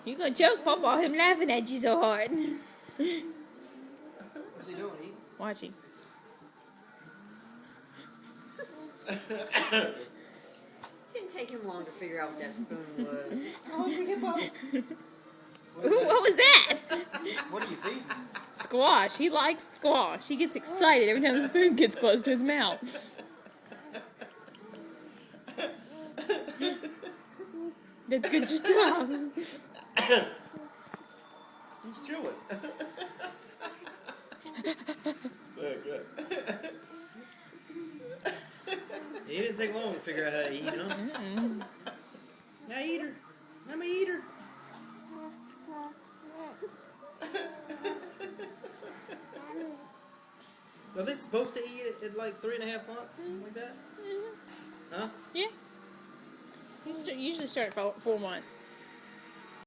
You gonna choke Papa him laughing at you so hard. What's he doing? Eating? Watching. Didn't take him long to figure out what that spoon was. Ooh, what was that? What are you feeding? Squash. He likes squash. He gets excited every time the spoon gets close to his mouth. That's good job. He's chewing. Very good. He didn't take long to figure out how to eat, huh? Now eat her. Let me eat her. Are they supposed to eat it at like 3.5 months? Something like that? Huh? Yeah. Usually start at 4 months.